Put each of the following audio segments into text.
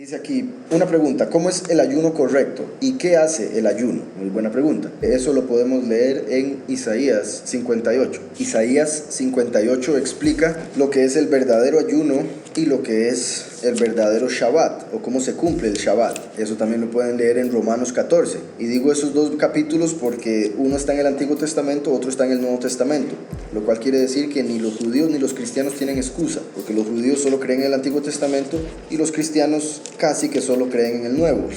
Dice aquí una pregunta: ¿cómo es el ayuno correcto? ¿Y qué hace el ayuno? Muy buena pregunta. Eso lo podemos leer en Isaías 58. Isaías 58 explica lo que es el verdadero ayuno y lo que es el verdadero Shabbat, o cómo se cumple el Shabbat. Eso también lo pueden leer en Romanos 14. Y digo esos dos capítulos porque uno está en el Antiguo Testamento, otro está en el Nuevo Testamento, lo cual quiere decir que ni los judíos ni los cristianos tienen excusa, porque los judíos solo creen en el Antiguo Testamento y los cristianos casi que solo creen en el Nuevo.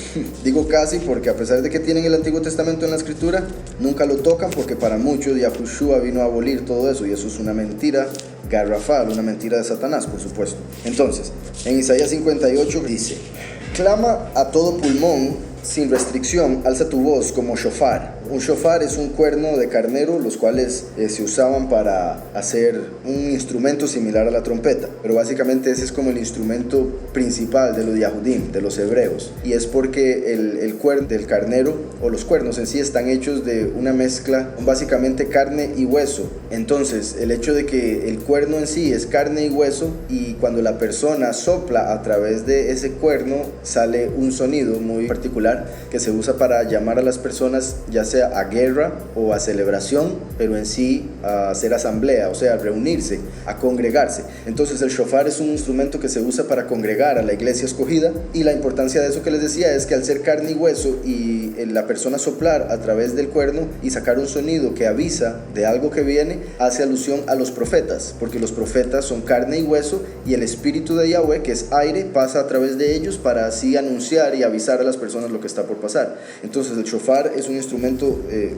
Digo casi porque a pesar de que tienen el Antiguo Testamento en la Escritura, nunca lo tocan, porque para muchos Yahushua vino a abolir todo eso, y eso es una mentira garrafal, una mentira de Satanás, por supuesto. Entonces, en Isaías 58 dice: clama a todo pulmón, sin restricción, alza tu voz como shofar. Un shofar es un cuerno de carnero, los cuales se usaban para hacer un instrumento similar a la trompeta, pero básicamente ese es como el instrumento principal de los Yahudim, de los hebreos, y es porque el cuerno del carnero, o los cuernos en sí, están hechos de una mezcla, básicamente carne y hueso. Entonces el hecho de que el cuerno en sí es carne y hueso, y cuando la persona sopla a través de ese cuerno sale un sonido muy particular que se usa para llamar a las personas, ya sea a guerra o a celebración, pero en sí a hacer asamblea, o sea, a reunirse, a congregarse. Entonces el shofar es un instrumento que se usa para congregar a la iglesia escogida, y la importancia de eso que les decía es que al ser carne y hueso y la persona soplar a través del cuerno y sacar un sonido que avisa de algo que viene, hace alusión a los profetas, porque los profetas son carne y hueso, y el espíritu de Yahweh, que es aire, pasa a través de ellos para así anunciar y avisar a las personas lo que está por pasar. Entonces el shofar es un instrumento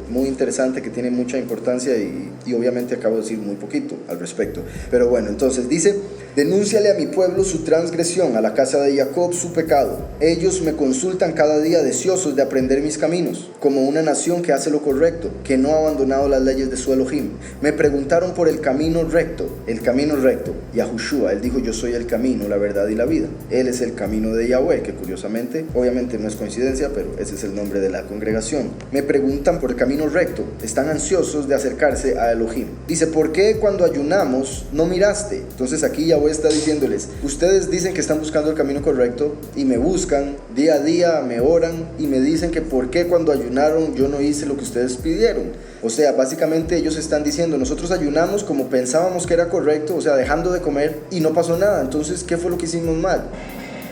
muy interesante que tiene mucha importancia, y obviamente acabo de decir muy poquito al respecto, pero bueno. Entonces dice: denúnciale a mi pueblo su transgresión, a la casa de Jacob su pecado. Ellos me consultan cada día, deseosos de aprender mis caminos, como una nación que hace lo correcto, que no ha abandonado las leyes de su Elohim. Me preguntaron por el camino recto. Yahushua, él dijo: yo soy el camino, la verdad y la vida. Él es el camino de Yahweh, que curiosamente, obviamente no es coincidencia, pero ese es el nombre de la congregación. Me preguntan por el camino recto, están ansiosos de acercarse a Elohim. Dice: ¿por qué cuando ayunamos no miraste? Entonces aquí Yahweh está diciéndoles: ustedes dicen que están buscando el camino correcto y me buscan día a día, me oran y me dicen que por qué cuando ayunaron yo no hice lo que ustedes pidieron. O sea, básicamente ellos están diciendo: nosotros ayunamos como pensábamos que era correcto, o sea, dejando de comer, y no pasó nada. Entonces, ¿qué fue lo que hicimos mal?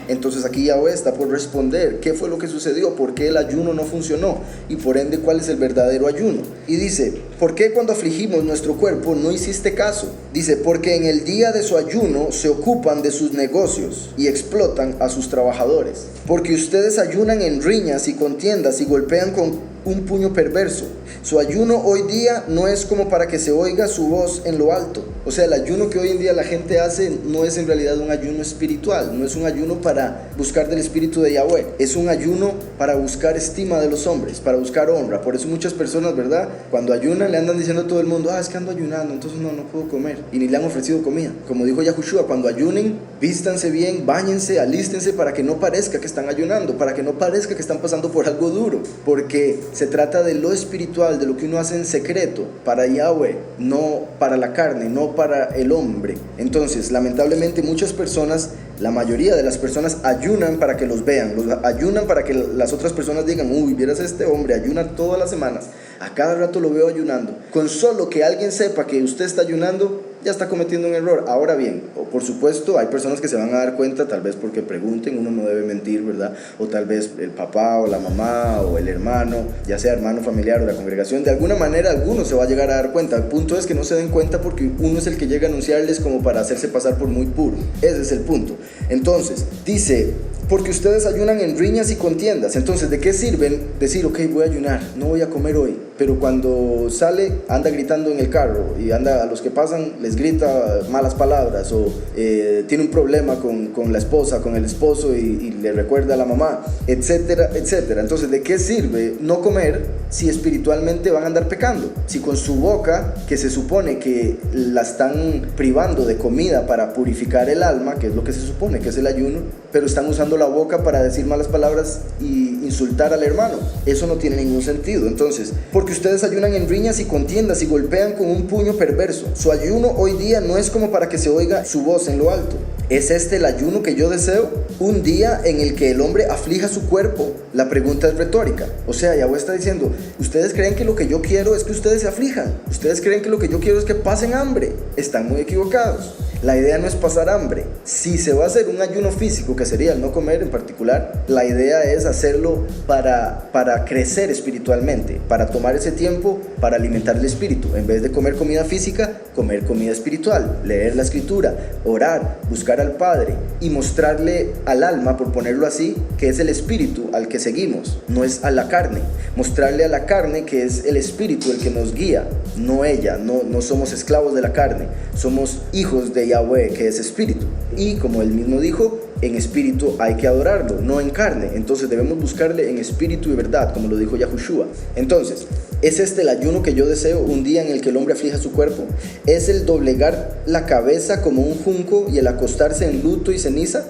Entonces aquí Yahweh está por responder qué fue lo que sucedió, por qué el ayuno no funcionó, y por ende cuál es el verdadero ayuno. Y dice: ¿por qué cuando afligimos nuestro cuerpo no hiciste caso? Dice: porque en el día de su ayuno se ocupan de sus negocios y explotan a sus trabajadores. Porque ustedes ayunan en riñas y contiendas y golpean con un puño perverso. Su ayuno hoy día no es como para que se oiga su voz en lo alto. O sea, el ayuno que hoy en día la gente hace no es en realidad un ayuno espiritual, no es un ayuno para buscar del espíritu de Yahweh, es un ayuno para buscar estima de los hombres, para buscar honra. Por eso muchas personas, ¿verdad?, cuando ayunan le andan diciendo a todo el mundo: es que ando ayunando, entonces no puedo comer, y ni le han ofrecido comida. Como dijo Yahushua: cuando ayunen, vístanse bien, báñense, alístense, para que no parezca que están ayunando, para que no parezca que están pasando por algo duro, porque se trata de lo espiritual, de lo que uno hace en secreto para Yahweh, no para la carne, no para el hombre. Entonces, lamentablemente muchas personas, la mayoría de las personas, ayunan para que los vean, ayunan para que las otras personas digan: uy, vieras a este hombre, ayuna todas las semanas, a cada rato lo veo ayunando. Con solo que alguien sepa que usted está ayunando, ya está cometiendo un error. Ahora bien, por supuesto, hay personas que se van a dar cuenta, tal vez porque pregunten, uno no debe mentir, ¿verdad? O tal vez el papá o la mamá o el hermano, ya sea hermano familiar o la congregación, de alguna manera alguno se va a llegar a dar cuenta. El punto es que no se den cuenta, porque uno es el que llega a anunciarles como para hacerse pasar por muy puro. Ese es el punto. Entonces, dice: porque ustedes ayunan en riñas y contiendas. Entonces, ¿de qué sirven decir: ok, voy a ayunar, no voy a comer hoy? Pero cuando sale, anda gritando en el carro, y anda a los que pasan, les grita malas palabras, o tiene un problema con la esposa, con el esposo, y le recuerda a la mamá, etcétera, etcétera. Entonces, ¿de qué sirve no comer si espiritualmente van a andar pecando? Si con su boca, que se supone que la están privando de comida para purificar el alma, que es lo que se supone que es el ayuno, pero están usando la boca para decir malas palabras y insultar al hermano. Eso no tiene ningún sentido. Entonces, porque ustedes ayunan en riñas y contiendas y golpean con un puño perverso. Su ayuno hoy día no es como para que se oiga su voz en lo alto. ¿Es este el ayuno que yo deseo? Un día en el que el hombre aflija su cuerpo. La pregunta es retórica. O sea, Yahweh está diciendo, ¿ustedes creen que lo que yo quiero es que ustedes se aflijan? ¿Ustedes creen que lo que yo quiero es que pasen hambre? Están muy equivocados. La idea no es pasar hambre. Si se va a hacer un ayuno físico, que sería el no comer en particular, la idea es hacerlo para crecer espiritualmente, para tomar ese tiempo para alimentar el espíritu. En vez de comer comida física, comer comida espiritual, leer la escritura, orar, buscar al Padre y mostrarle al alma, por ponerlo así, que es el espíritu al que seguimos, no es a la carne. Mostrarle a la carne que es el espíritu el que nos guía, no ella. No somos esclavos de la carne, somos hijos de Yahweh, que es espíritu. Y como él mismo dijo, en espíritu hay que adorarlo, no en carne. Entonces debemos buscarle en espíritu y verdad, como lo dijo Yahushua. Entonces, ¿es este el ayuno que yo deseo? Un día en el que el hombre aflija su cuerpo. ¿Es el doblegar la cabeza como un junco y el acostarse en luto y ceniza?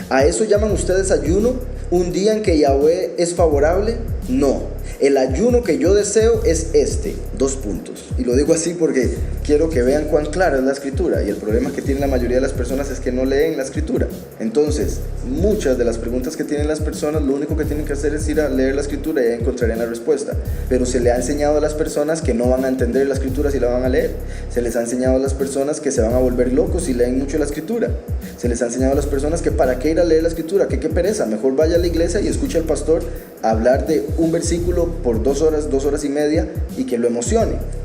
¿A eso llaman ustedes ayuno? ¿Un día en que Yahweh es favorable? No. El ayuno que yo deseo es este. 2 puntos. Y lo digo así porque quiero que vean cuán clara es la escritura. Y el problema que tiene la mayoría de las personas es que no leen la escritura. Entonces, muchas de las preguntas que tienen las personas, lo único que tienen que hacer es ir a leer la escritura y ahí encontrarán la respuesta. Pero se le ha enseñado a las personas que no van a entender la escritura si la van a leer. Se les ha enseñado a las personas que se van a volver locos si leen mucho la escritura. Se les ha enseñado a las personas que para qué ir a leer la escritura, que qué pereza, mejor vaya a la iglesia y escuche al pastor hablar de un versículo por 2 horas, 2 horas y media y que lo emocione.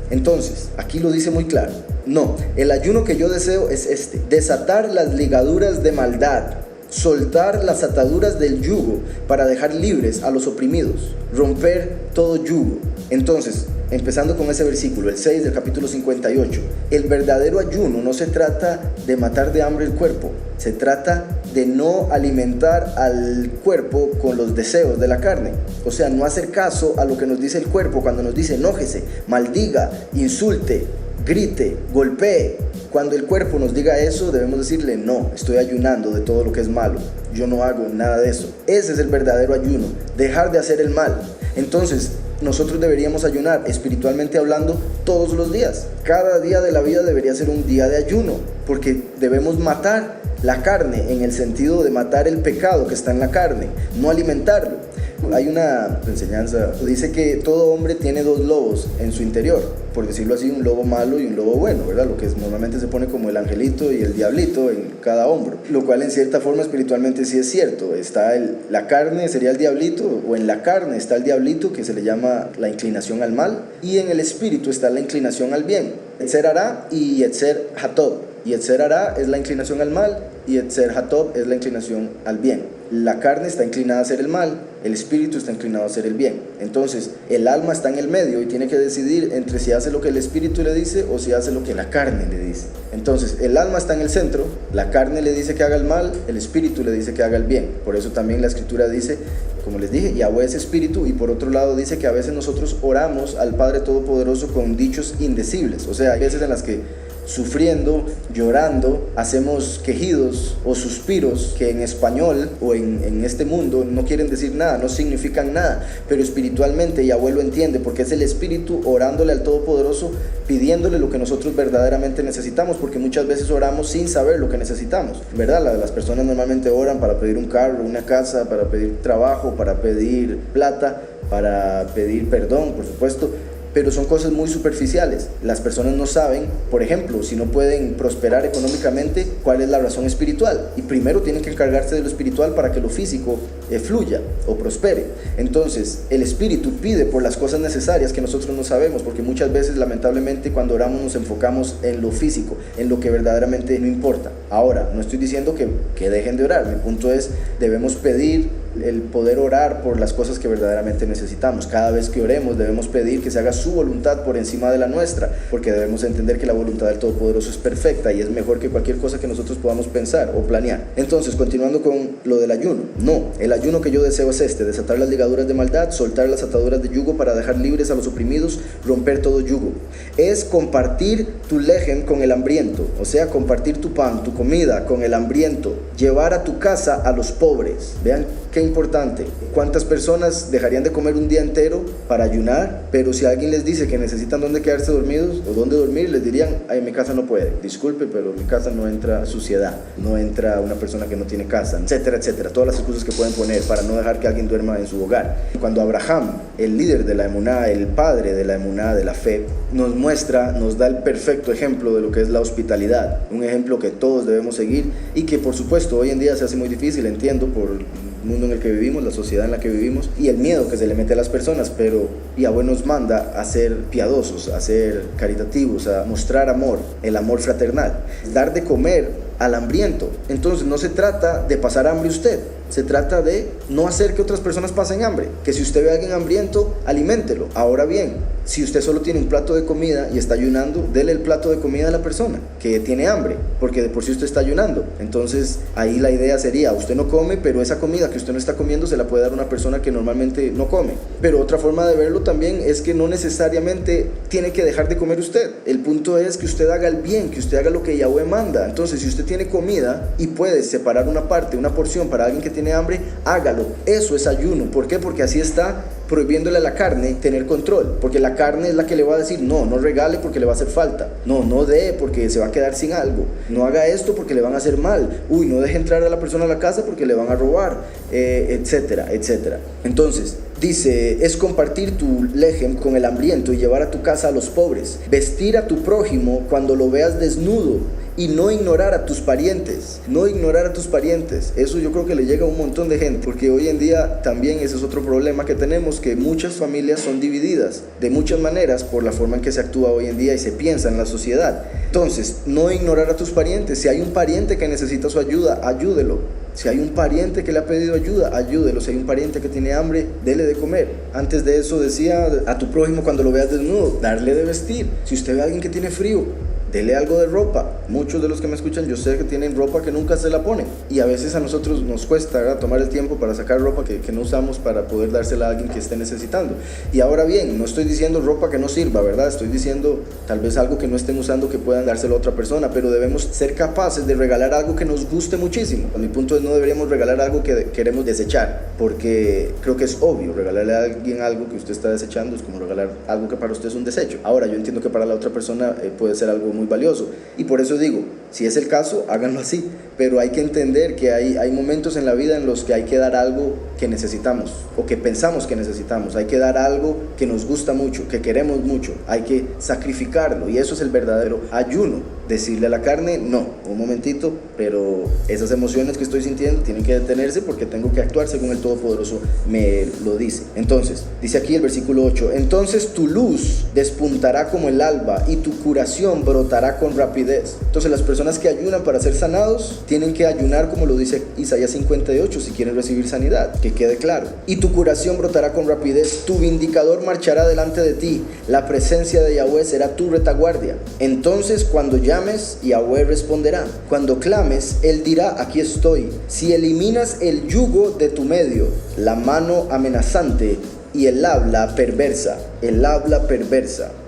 Entonces, aquí lo dice muy claro. No, el ayuno que yo deseo es este: desatar las ligaduras de maldad, soltar las ataduras del yugo para dejar libres a los oprimidos, romper todo yugo. Entonces, empezando con ese versículo, el 6 del capítulo 58, el verdadero ayuno no se trata de matar de hambre el cuerpo, se trata de no alimentar al cuerpo con los deseos de la carne. O sea, no hacer caso a lo que nos dice el cuerpo cuando nos dice enójese, maldiga, insulte, grite, golpee. Cuando el cuerpo nos diga eso, debemos decirle no, estoy ayunando de todo lo que es malo, yo no hago nada de eso. Ese es el verdadero ayuno, dejar de hacer el mal. Entonces, nosotros deberíamos ayunar, espiritualmente hablando, todos los días. Cada día de la vida debería ser un día de ayuno, porque debemos matar la carne en el sentido de matar el pecado que está en la carne, no alimentarlo. Hay una enseñanza, dice que todo hombre tiene 2 lobos en su interior, por decirlo así, un lobo malo y un lobo bueno, ¿verdad? Lo que normalmente se pone como el angelito y el diablito en cada hombro, lo cual en cierta forma espiritualmente sí es cierto. Está la carne, sería el diablito, o en la carne está el diablito, que se le llama la inclinación al mal, y en el espíritu está la inclinación al bien, Yetzer Hará y Yetzer Hatob. Yetzer Hará es la inclinación al mal y Yetzer Hatob es la inclinación al bien. La carne está inclinada a hacer el mal, el espíritu está inclinado a hacer el bien. Entonces, el alma está en el medio y tiene que decidir entre si hace lo que el espíritu le dice o si hace lo que la carne le dice. Entonces, el alma está en el centro, la carne le dice que haga el mal, el espíritu le dice que haga el bien. Por eso también la escritura dice, como les dije, Yahweh es espíritu, y por otro lado dice que a veces nosotros oramos al Padre Todopoderoso con dichos indecibles. O sea, hay veces en las que sufriendo, llorando, hacemos quejidos o suspiros que en español o en este mundo no quieren decir nada, no significan nada, pero espiritualmente Yahweh lo entiende, porque es el espíritu orándole al Todopoderoso, pidiéndole lo que nosotros verdaderamente necesitamos, porque muchas veces oramos sin saber lo que necesitamos, ¿verdad? Las personas normalmente oran para pedir un carro, una casa, para pedir trabajo, para pedir plata, para pedir perdón, por supuesto, pero son cosas muy superficiales. Las personas no saben, por ejemplo, si no pueden prosperar económicamente, cuál es la razón espiritual, y primero tienen que encargarse de lo espiritual para que lo físico fluya o prospere. Entonces, el espíritu pide por las cosas necesarias que nosotros no sabemos, porque muchas veces, lamentablemente, cuando oramos nos enfocamos en lo físico, en lo que verdaderamente no importa. Ahora, no estoy diciendo que dejen de orar, mi punto es, debemos pedir el poder orar por las cosas que verdaderamente necesitamos. Cada vez que oremos debemos pedir que se haga su voluntad por encima de la nuestra, porque debemos entender que la voluntad del Todopoderoso es perfecta y es mejor que cualquier cosa que nosotros podamos pensar o planear. Entonces, continuando con lo del ayuno, no, el ayuno que yo deseo es este: desatar las ligaduras de maldad, soltar las ataduras de yugo para dejar libres a los oprimidos, romper todo yugo. Es compartir tu lejem con el hambriento, o sea, compartir tu pan, tu comida con el hambriento, llevar a tu casa a los pobres. Vean qué importante, ¿cuántas personas dejarían de comer un día entero para ayunar? Pero si alguien les dice que necesitan dónde quedarse dormidos o dónde dormir, les dirían, ay, en mi casa no puede, disculpe, pero en mi casa no entra suciedad, no entra una persona que no tiene casa, etcétera, etcétera. Todas las excusas que pueden poner para no dejar que alguien duerma en su hogar. Cuando Abraham, el líder de la emuná, el padre de la emuná, de la fe, nos muestra, nos da el perfecto ejemplo de lo que es la hospitalidad, un ejemplo que todos debemos seguir y que por supuesto hoy en día se hace muy difícil, entiendo, por el mundo en el que vivimos, la sociedad en la que vivimos y el miedo que se le mete a las personas, pero Yahweh nos manda a ser piadosos, a ser caritativos, a mostrar amor, el amor fraternal, dar de comer al hambriento. Entonces no se trata de pasar hambre usted, se trata de no hacer que otras personas pasen hambre, que si usted ve a alguien hambriento, aliméntelo. Ahora bien, si usted solo tiene un plato de comida y está ayunando, dele el plato de comida a la persona que tiene hambre, porque de por sí usted está ayunando. Entonces ahí la idea sería, usted no come, pero esa comida que usted no está comiendo se la puede dar a una persona que normalmente no come. Pero otra forma de verlo también es que no necesariamente tiene que dejar de comer usted. El punto es que usted haga el bien, que usted haga lo que Yahweh manda. Entonces si usted tiene comida y puede separar una parte, una porción para alguien que tiene hambre, hágalo. Eso es ayuno. ¿Por qué? Porque así está prohibiéndole a la carne tener control, porque la carne es la que le va a decir, no regale porque le va a hacer falta, no dé porque se va a quedar sin algo, no haga esto porque le van a hacer mal, no deje entrar a la persona a la casa porque le van a robar, etcétera, etcétera. Entonces dice, es compartir tu lejem con el hambriento y llevar a tu casa a los pobres, vestir a tu prójimo cuando lo veas desnudo y no ignorar a tus parientes, no ignorar a tus parientes. Eso yo creo que le llega a un montón de gente, porque hoy en día también ese es otro problema que tenemos, que muchas familias son divididas de muchas maneras por la forma en que se actúa hoy en día y se piensa en la sociedad. Entonces, no ignorar a tus parientes. Si hay un pariente que necesita su ayuda, ayúdelo. Si hay un pariente que le ha pedido ayuda, ayúdelo. Si hay un pariente que tiene hambre, dele de comer. Antes de eso decía, a tu prójimo cuando lo veas desnudo, darle de vestir. Si usted ve a alguien que tiene frío, dele algo de ropa. Muchos de los que me escuchan, yo sé que tienen ropa que nunca se la ponen. Y a veces a nosotros nos cuesta, ¿verdad?, tomar el tiempo para sacar ropa que no usamos para poder dársela a alguien que esté necesitando. Y ahora bien, no estoy diciendo ropa que no sirva, ¿verdad? Estoy diciendo tal vez algo que no estén usando que puedan dárselo a otra persona, pero debemos ser capaces de regalar algo que nos guste muchísimo. A mi punto es, no deberíamos regalar algo que queremos desechar, porque creo que es obvio, regalarle a alguien algo que usted está desechando es como regalar algo que para usted es un desecho. Ahora, yo entiendo que para la otra persona puede ser algo muy valioso, y por eso digo, si es el caso, háganlo así, pero hay que entender que hay momentos en la vida en los que hay que dar algo que necesitamos o que pensamos que necesitamos, hay que dar algo que nos gusta mucho, que queremos mucho, hay que sacrificarlo, y eso es el verdadero ayuno. Decirle a la carne, no, un momentito, pero esas emociones que estoy sintiendo tienen que detenerse porque tengo que actuar según el Todopoderoso me lo dice. Entonces, dice aquí el versículo 8, entonces tu luz despuntará como el alba y tu curación brotará con rapidez. Entonces las personas que ayunan para ser sanados tienen que ayunar como lo dice Isaías 58 si quieren recibir sanidad, que quede claro. Y tu curación brotará con rapidez, tu vindicador marchará delante de ti, la presencia de Yahweh será tu retaguardia. Entonces cuando llames, Yahweh responderá. Cuando clames, Él dirá, aquí estoy. Si eliminas el yugo de tu medio, la mano amenazante y el habla perversa,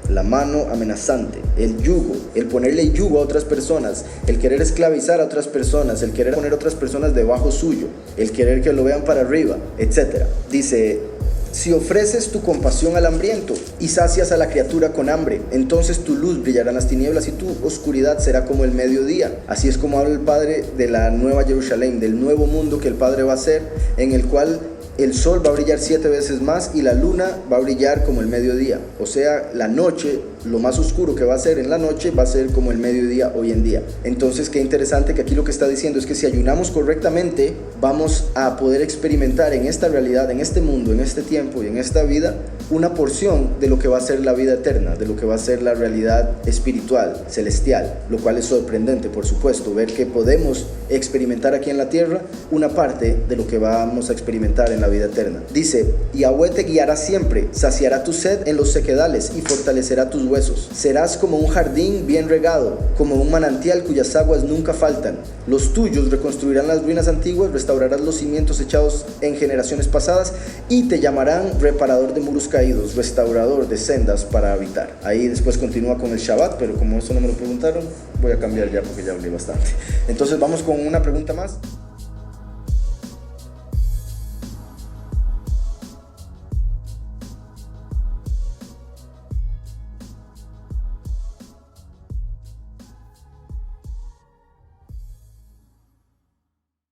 la mano amenazante, el yugo, el ponerle yugo a otras personas, el querer esclavizar a otras personas, el querer poner a otras personas debajo suyo, el querer que lo vean para arriba, etc. Dice, si ofreces tu compasión al hambriento y sacias a la criatura con hambre, entonces tu luz brillará en las tinieblas y tu oscuridad será como el mediodía. Así es como habla el Padre de la nueva Jerusalén, del nuevo mundo que el Padre va a hacer, en el cual el sol va a brillar 7 veces más y la luna va a brillar como el mediodía. O sea, la noche, lo más oscuro que va a ser en la noche, va a ser como el mediodía hoy en día. Entonces, qué interesante que aquí lo que está diciendo es que si ayunamos correctamente, vamos a poder experimentar en esta realidad, en este mundo, en este tiempo y en esta vida, una porción de lo que va a ser la vida eterna, de lo que va a ser la realidad espiritual, celestial, lo cual es sorprendente, por supuesto, ver que podemos experimentar aquí en la tierra una parte de lo que vamos a experimentar en la vida eterna. Dice, Yahweh te guiará siempre, saciará tu sed en los sequedales y fortalecerá tus huesos. Serás como un jardín bien regado, como un manantial cuyas aguas nunca faltan. Los tuyos reconstruirán las ruinas antiguas, restaurarás los cimientos echados en generaciones pasadas y te llamarán reparador de muros caídos, restaurador de sendas para habitar. Ahí después continúa con el Shabbat, pero como eso no me lo preguntaron, voy a cambiar ya porque ya hablé bastante. Entonces vamos con una pregunta más.